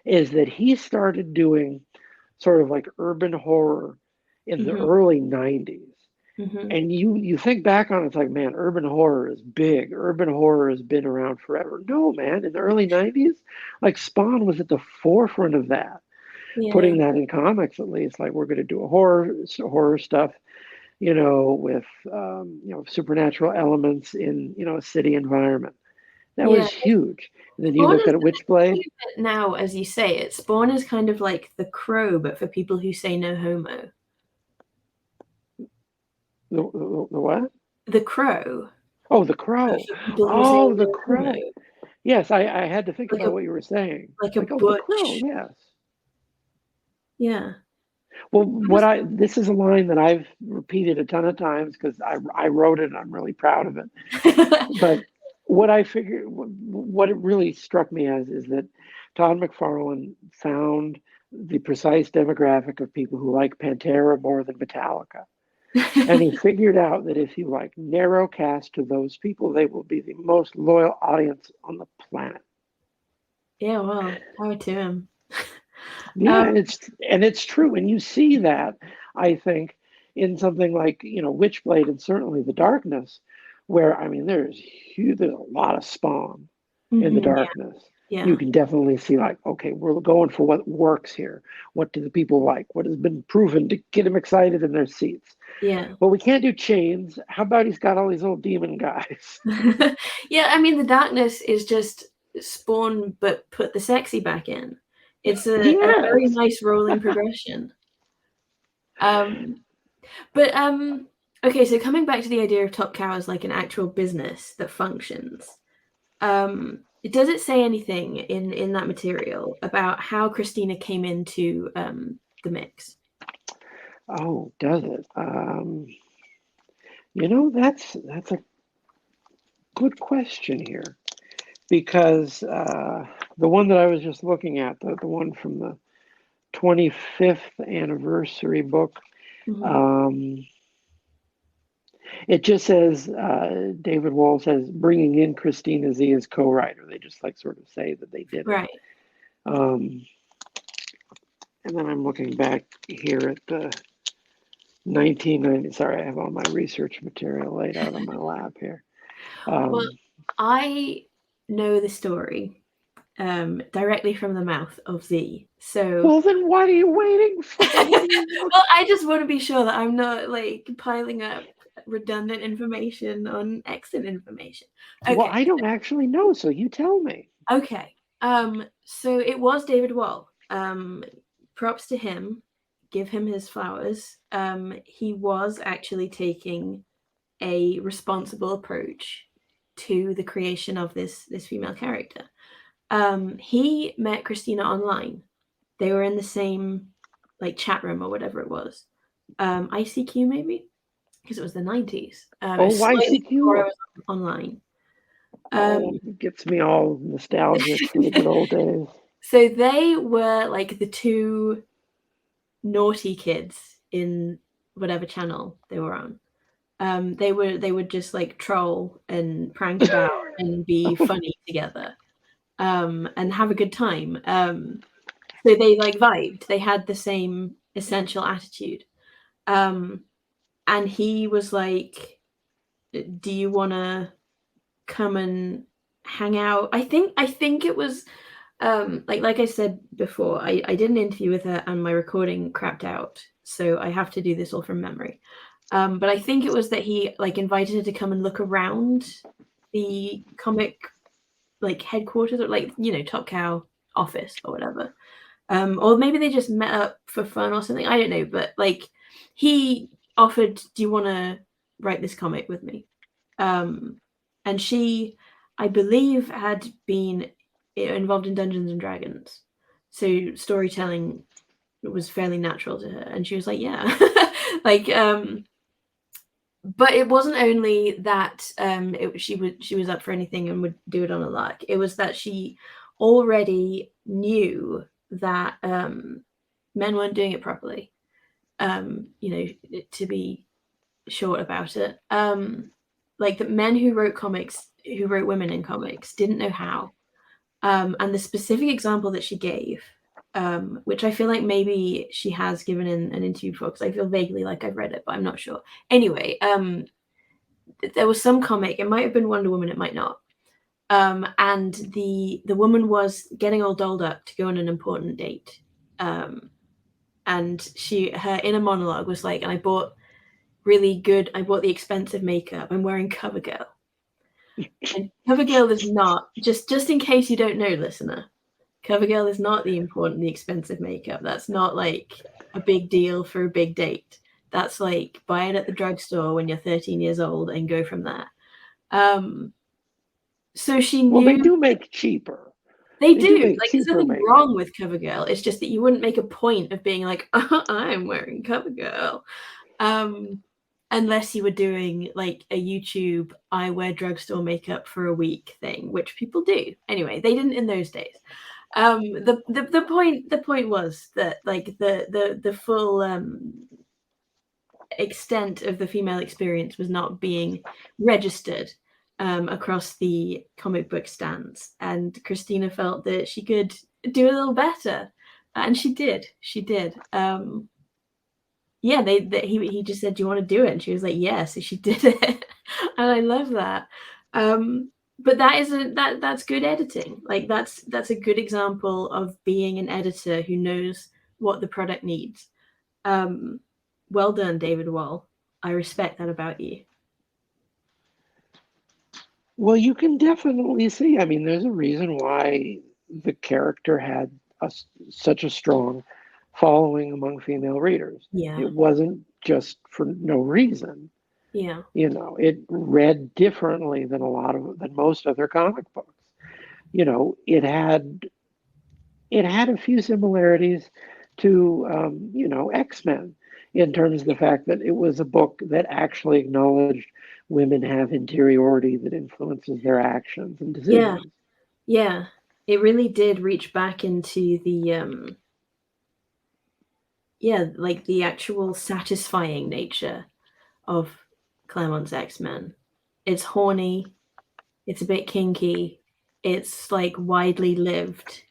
is that he started doing sort of like urban horror in the Mm-hmm. early 90s. Mm-hmm. And you think back on it, it's like, man, urban horror is big. Urban horror has been around forever. No, man, in the early 90s, like Spawn was at the forefront of that, Yeah. putting that in comics at least. Like, we're going to do a horror stuff, with supernatural elements in a city environment. That Yeah. was huge. And then you Spawn look is at a Witchblade. now, as you say it, Spawn is kind of like the Crow, but for people who say no homo. The what? The Crow. Oh, the Crow. For people who say Oh, the no homo. Crow. Yes, I had to think Like about what you were saying. like a Oh, the Crow. butch. Yes. Yeah. Well, this is a line that I've repeated a ton of times because I wrote it and I'm really proud of it. But what I figured, what it really struck me as is that Todd McFarlane found the precise demographic of people who like Pantera more than Metallica. And he figured out that if you narrow cast to those people, they will be the most loyal audience on the planet. Yeah, well, power to him. Yeah, it's true, and you see that, I think, in something like Witchblade and certainly the Darkness, where there's a lot of spawn in the Darkness. Yeah. You can definitely see okay, we're going for what works here. What do the people like? What has been proven to get them excited in their seats? Yeah. Well, we can't do chains. How about he's got all these old demon guys? Yeah, the Darkness is just Spawn, but put the sexy back in. It's a very nice rolling progression. Okay, so coming back to the idea of Top Cow as like an actual business that functions, does it say anything in that material about how Christina came into the mix? Oh, does it? That's a good question here, because the one that I was just looking at, the one from the 25th anniversary book, it just says David Wall says bringing in Christina Z as co-writer. They just sort of say that they did it. Right. And then I'm looking back here at the 1990. Sorry, I have all my research material laid out on my lap here. Well, I know the story directly from the mouth of Z. So well, then what are you waiting for? Well, I just want to be sure that I'm not piling up redundant information on excellent information. Okay. Well, I don't actually know, so you tell me. Okay. So it was David Wall. Props to him. Give him his flowers. He was actually taking a responsible approach to the creation of this female character. He met Christina online. They were in the same chat room or whatever it was. ICQ maybe, because it was the 90s. ICQ online. It gets me all nostalgic for the good old days. So they were the two naughty kids in whatever channel they were on. They would just troll and prank about and be funny together, and have a good time. So they vibed. They had the same essential attitude. And he was like, "Do you want to come and hang out?" I think it was like I said before, I did an interview with her and my recording crapped out, so I have to do this all from memory. But I think it was that he invited her to come and look around the comic headquarters, or Top Cow office or whatever. Or maybe they just met up for fun or something. I don't know, but he offered, "Do you want to write this comic with me?" And she, I believe, had been involved in Dungeons and Dragons, so storytelling was fairly natural to her, and she was like, "Yeah." But it wasn't only that she was up for anything and would do it on a lark. It was that she already knew that men weren't doing it properly. To be short about it, that men who wrote comics, who wrote women in comics, didn't know how. And the specific example that she gave, which I feel like maybe she has given in an interview before, because I feel vaguely like I've read it, but I'm not sure. Anyway, there was some comic, it might have been Wonder Woman, it might not. And the woman was getting all dolled up to go on an important date. And her inner monologue was and I bought really good. I bought the expensive makeup. I'm wearing CoverGirl. And CoverGirl is not, just in case you don't know, listener, CoverGirl is not the expensive makeup. That's not like a big deal for a big date. That's like buy it at the drugstore when you're 13 years old and go from there. So she knew. Well, they do make cheaper. They do. make Like, there's cheaper nothing makeup. wrong with CoverGirl. It's just that you wouldn't make a point of being like, I'm wearing CoverGirl. Unless you were doing like a YouTube, I wear drugstore makeup for a week thing, which people do. Anyway, they didn't in those days. The point was that like the full extent of the female experience was not being registered across the comic book stands, and Christina felt that she could do a little better, and she did. Yeah, he just said, "Do you want to do it?" And she was like, "Yes." So she did it, and I love that. But that's good editing. Like that's a good example of being an editor who knows what the product needs. Well done, David Wall. I respect that about you. Well, you can definitely see. I mean, there's a reason why the character had such a strong following among female readers. Yeah. It wasn't just for no reason. Yeah. You know, it read differently than most other comic books. You know, it had a few similarities to X-Men in terms of the fact that it was a book that actually acknowledged women have interiority that influences their actions and decisions. Yeah. It really did reach back into the like the actual satisfying nature of Claremont's X-Men. It's horny, it's a bit kinky, it's like widely lived,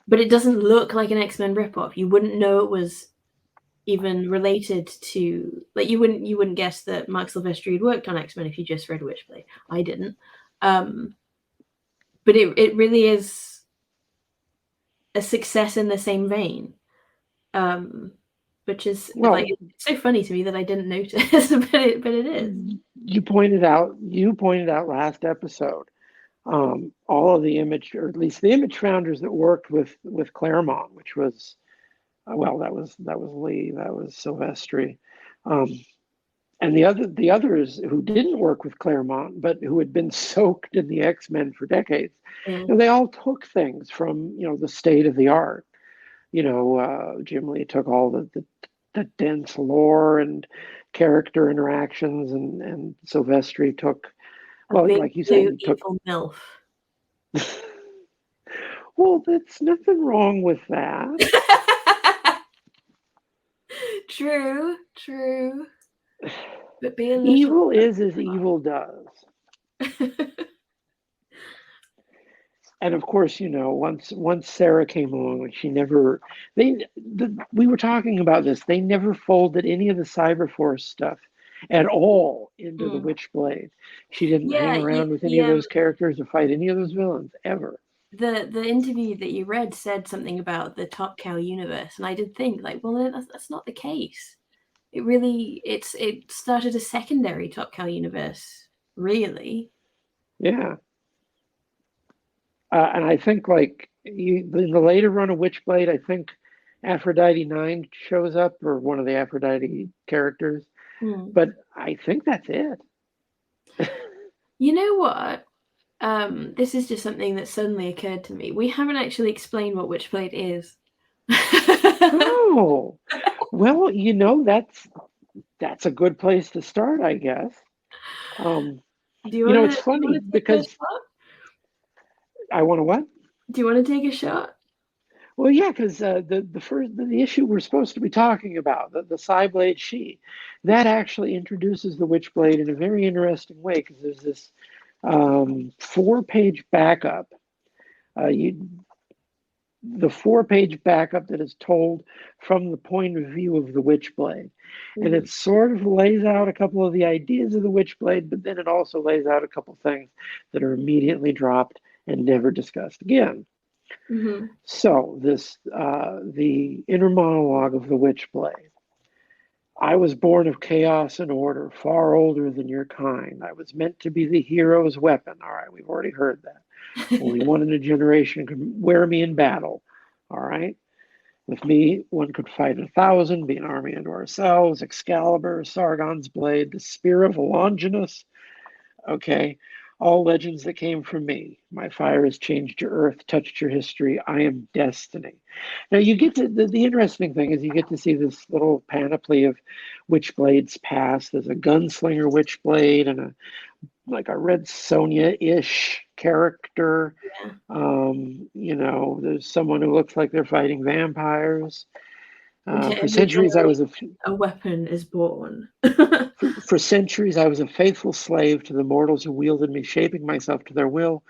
but it doesn't look like an X-Men ripoff. You wouldn't know it was even related to, like, you wouldn't guess that Mark Silvestri had worked on X-Men if you just read Witchblade. I didn't. But it really is a success in the same vein. Which is like, it's so funny to me that I didn't notice, but it is. You pointed out last episode all of the image, or at least the image founders that worked with Claremont, which was that was Lee, that was Silvestri, and the others who didn't work with Claremont but who had been soaked in the X-Men for decades. Yeah. They all took things from the state of the art. Jim Lee took all the dense lore and character interactions, and Silvestri took, like you said, he took MILF. Well, there's nothing wrong with that. True. But evil is as evil does. And of course, once Sarah came along, we were talking about this. They never folded any of the Cyberforce stuff at all into the Witchblade. She didn't hang around with any of those characters or fight any of those villains ever. The interview that you read said something about the Top Cow universe, and I did think, like, well, that's not the case. It started a secondary Top Cow universe, really. Yeah. And I think, like, in the later run of Witchblade, I think Aphrodite 9 shows up, or one of the Aphrodite characters. But I think that's it. You know what? This is just something that suddenly occurred to me. We haven't actually explained what Witchblade is. Oh, well, that's a good place to start, I guess. It's funny because I want to what? Do you want to take a shot? Well, yeah, because the issue we're supposed to be talking about, the Cyblade she, that actually introduces the Witchblade in a very interesting way, because there's this 4-page backup. The 4-page backup that is told from the point of view of the Witchblade. And it sort of lays out a couple of the ideas of the Witchblade, but then it also lays out a couple things that are immediately dropped and never discussed again. So this the inner monologue of the Witchblade. I was born of chaos and order, far older than your kind. I was meant to be the hero's weapon. All right, we've already heard that. Only one in a generation could wear me in battle. All right. With me, one could fight 1,000, be an army unto ourselves. Excalibur, Sargon's blade, the spear of Longinus. Okay. All legends that came from me. My fire has changed your earth, touched your history. I am destiny. Now you get to the interesting thing is you get to see this little panoply of Witchblades past. There's a gunslinger Witchblade and a like a Red Sonja-ish character. Yeah. There's someone who looks like they're fighting vampires. For centuries, I Originally, was a weapon is born. for centuries I was a faithful slave to the mortals who wielded me, shaping myself to their will,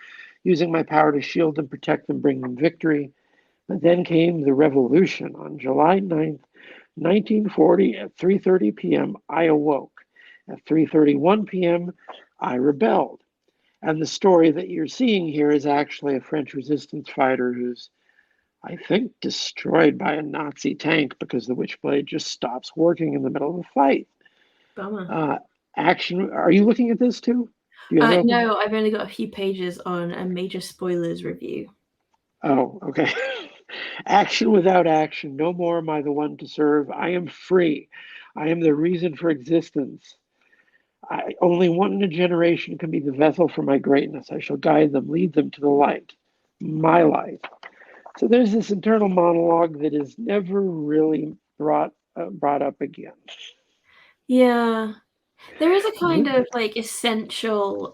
using my power to shield them, protect them, bring them victory. But then came the revolution. On July 9th, 1940, at 3:30 p.m., I awoke. At 3:31 p.m., I rebelled. And the story that you're seeing here is actually a French resistance fighter who's, I think, destroyed by a Nazi tank because the Witchblade just stops working in the middle of a fight. Bummer. Action. Are you looking at this too? Do you have it open? No, I've only got a few pages on a major spoilers review. Oh, okay. Action without action. No more am I the one to serve. I am free. I am the reason for existence. Only one in a generation can be the vessel for my greatness. I shall guide them, lead them to the light, my light. So there's this internal monologue that is never really brought up again. Yeah. There is a kind of like essential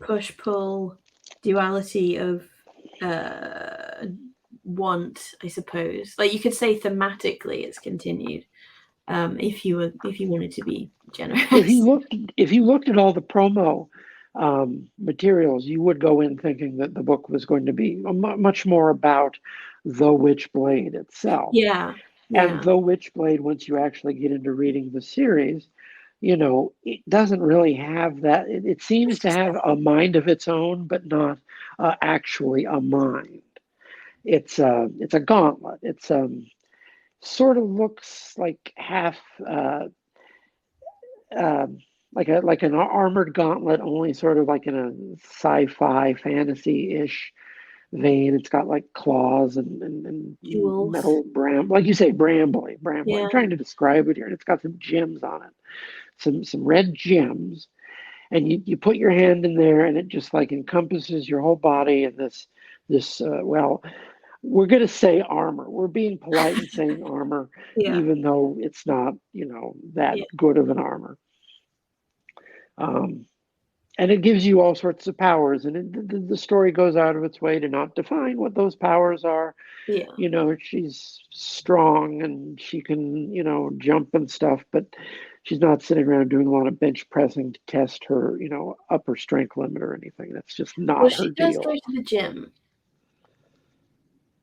push-pull duality of want, I suppose. Like you could say thematically it's continued, if you wanted to be generous. If you looked at all the promo materials, you would go in thinking that the book was going to be much more about the Witchblade itself. Yeah. And the Witchblade, once you actually get into reading the series, it doesn't really have that. It seems to have a mind of its own, but not actually a mind. It's a gauntlet. It's sort of looks like half like an armored gauntlet, only sort of like in a sci-fi fantasy-ish vein. It's got like claws and Jewels. metal like you say, brambly. Yeah. I'm trying to describe it here, and it's got some gems on it, some red gems, and you put your hand in there, and it just like encompasses your whole body in this well, we're going to say armor. We're being polite and saying armor, Yeah. even though it's not, that good of an armor. And it gives you all sorts of powers, and the story goes out of its way to not define what those powers are. Yeah. She's strong and she can, jump and stuff, but she's not sitting around doing a lot of bench pressing to test her, upper strength limit or anything. That's just not her deal. She does go to the gym.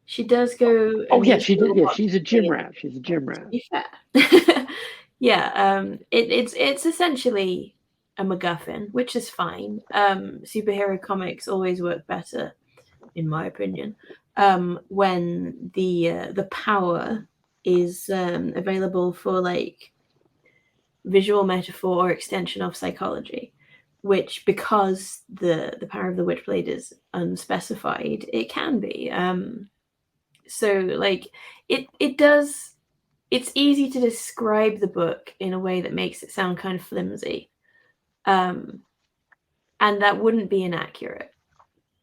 She does go. Oh yeah, she did. Yeah, she's a gym rat. She's a gym rat. To be fair. Yeah. It's essentially a MacGuffin, which is fine. Superhero comics always work better, in my opinion, when the power is available for like visual metaphor or extension of psychology, which because the power of the Witchblade is unspecified, it can be. So like it does. It's easy to describe the book in a way that makes it sound kind of flimsy. And that wouldn't be inaccurate.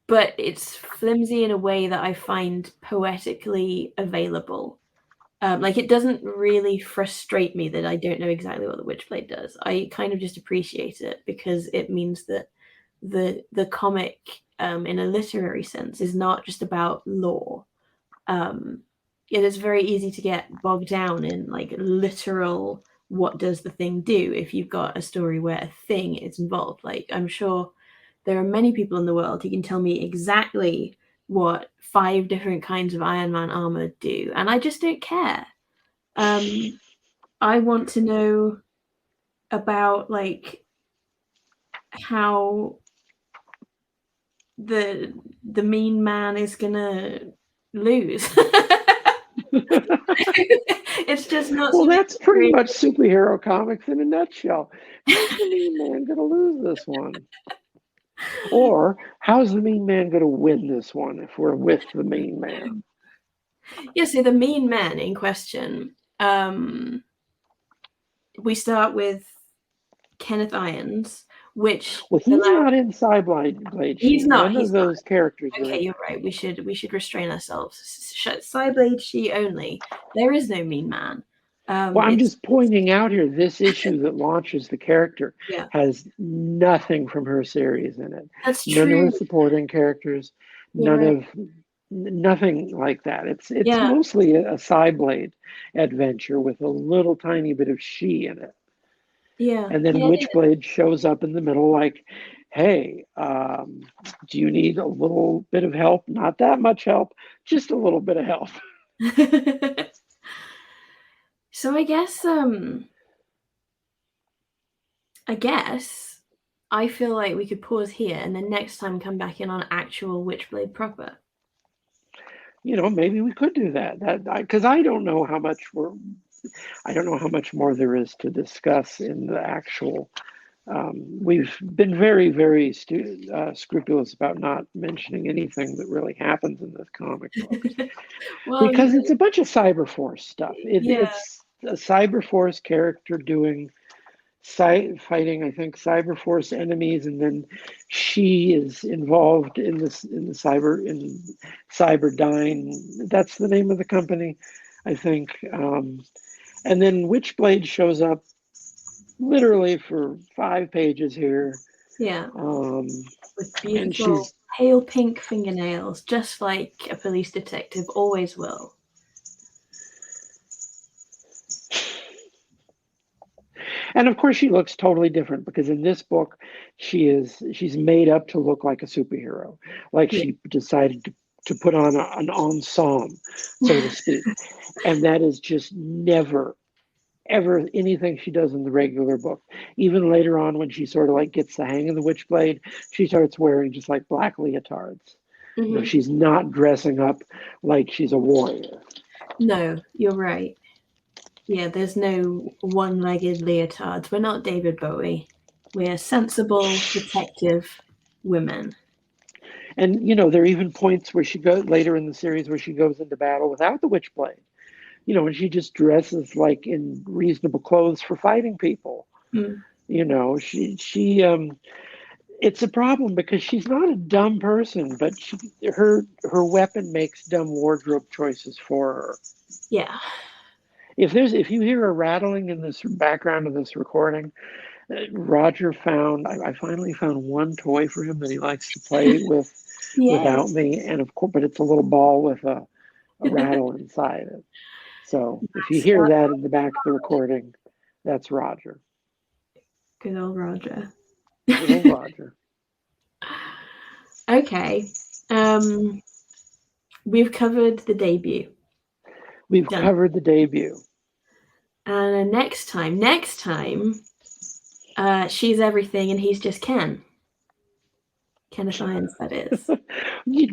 But it's flimsy in a way that I find poetically available. Like it doesn't really frustrate me that I don't know exactly what the Witchblade does. I kind of just appreciate it because it means that the comic, in a literary sense, is not just about lore. It is very easy to get bogged down in like literal what does the thing do if you've got a story where a thing is involved. Like I'm sure there are many people in the world who can tell me exactly what 5 different kinds of Iron Man armor do, and I just don't care. I want to know about like how the mean man is gonna lose. It's just not Well, something that's pretty much superhero comics in a nutshell. How's the mean man going to lose this one? Or how's the mean man going to win this one if we're with the mean man? Yeah, so the mean man in question, we start with Kenneth Irons, which Well, he's not in Cyblade he's She. not. None He's of not. those characters are Okay, in you're there. right. We should restrain ourselves. Cyblade she only. There is no mean man. Well, I'm just pointing out here, this issue that launches the character Yeah, has nothing from her series in it. that's None of true. the supporting characters, You're right. nothing like that. It's Yeah, mostly a Cyblade adventure with a little tiny bit of she in it. yeah, And then yeah. It is. Witchblade shows up in the middle like, hey, do you need a little bit of help? Not that much help, just a little bit of help. So I guess I feel like we could pause here and then next time come back in on actual Witchblade proper. Maybe we could do that. Because I don't know how much more there is to discuss in the actual. We've been very, very scrupulous about not mentioning anything that really happens in this comic book Well, because it's a bunch of Cyberforce stuff. yeah. It's a Cyberforce character doing fighting, I think, Cyberforce enemies, and then she is involved in Cyberdyne. That's the name of the company, I think. And then Witchblade shows up literally for 5 pages here. Yeah. With And beautiful pale pink fingernails, just like a police detective always will. And of course, she looks totally different because in this book, she's made up to look like a superhero, like she decided to put on an ensemble, so to speak. And that is just never, ever anything she does in the regular book. Even later on, when she sort of like gets the hang of the Witchblade, she starts wearing just like black leotards. Mm-hmm. She's not dressing up like she's a warrior. No, you're right. Yeah, there's no one-legged leotards. We're not David Bowie. We're sensible, protective women. And there are even points where she goes later in the series where she goes into battle without the Witchblade. And she just dresses like in reasonable clothes for fighting people. Mm. It's a problem because she's not a dumb person, but her weapon makes dumb wardrobe choices for her. Yeah. If you hear a rattling in this background of this recording, Roger I finally found one toy for him that he likes to play with without me, and of course, but it's a little ball with a rattle inside it. So if you hear that in the back of the recording, that's Roger. Good old Roger. Good old Roger. Okay. We've covered the debut. We've covered the debut. And next time, she's everything and he's just Ken. Kenneth Irons, that is.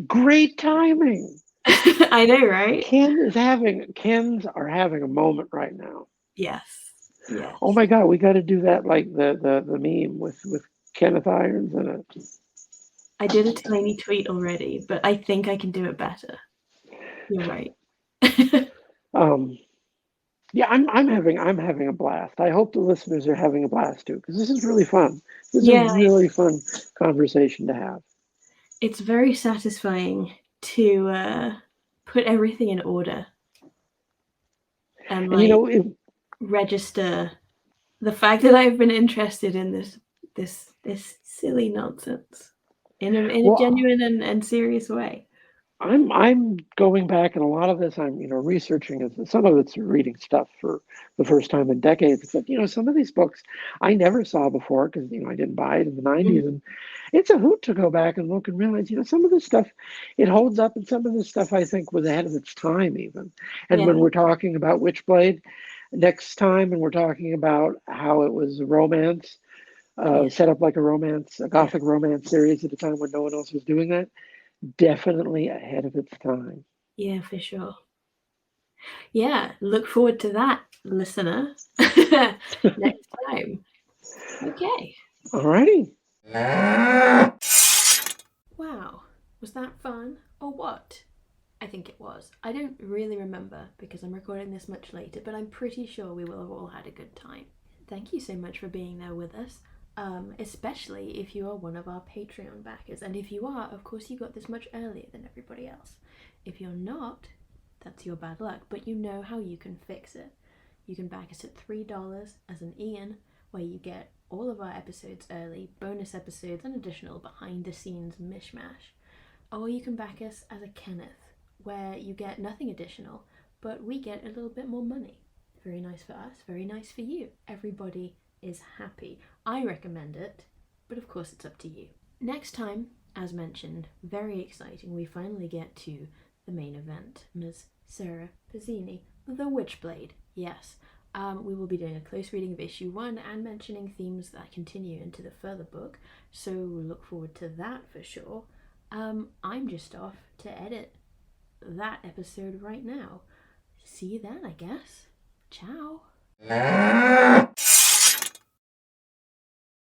Great timing. I know, right? Kens are having a moment right now. Yes. Yes. Oh my God, we got to do that like the meme with Kenneth Irons in it. I did a tiny tweet already, but I think I can do it better. You're right. Yeah, I'm having a blast. I hope the listeners are having a blast too, because this is really fun. This is a really fun conversation to have. It's very satisfying to put everything in order and register the fact that I've been interested in this silly nonsense in a genuine and serious way. I'm going back, and a lot of this I'm researching. Some of it's reading stuff for the first time in decades. But some of these books I never saw before because I didn't buy it in the '90s, and it's a hoot to go back and look and realize some of this stuff it holds up, and some of this stuff I think was ahead of its time even. And when we're talking about Witchblade next time, and we're talking about how it was a romance, set up like a gothic romance series at a time when no one else was doing that. Definitely ahead of its time. Yeah, for sure. Yeah, look forward to that, listener, next time. Okay. Alrighty. Wow, was that fun or what? I think it was. I don't really remember because I'm recording this much later, but I'm pretty sure we will have all had a good time. Thank you so much for being there with us, especially if you are one of our Patreon backers. And if you are, of course, you got this much earlier than everybody else. If you're not, that's your bad luck, but you know how you can fix it. You can back us at $3 as an Ian, where you get all of our episodes early, bonus episodes, and additional behind the scenes mishmash. Or you can back us as a Kenneth, where you get nothing additional, but we get a little bit more money. Very nice for us, very nice for you. Everybody is happy. I recommend it, but of course it's up to you. Next time, as mentioned, very exciting, we finally get to the main event, Ms. Sarah Pizzini, the Witchblade. Yes, we will be doing a close reading of issue 1 and mentioning themes that continue into the further book, so look forward to that for sure. I'm just off to edit that episode right now. See you then, I guess. Ciao.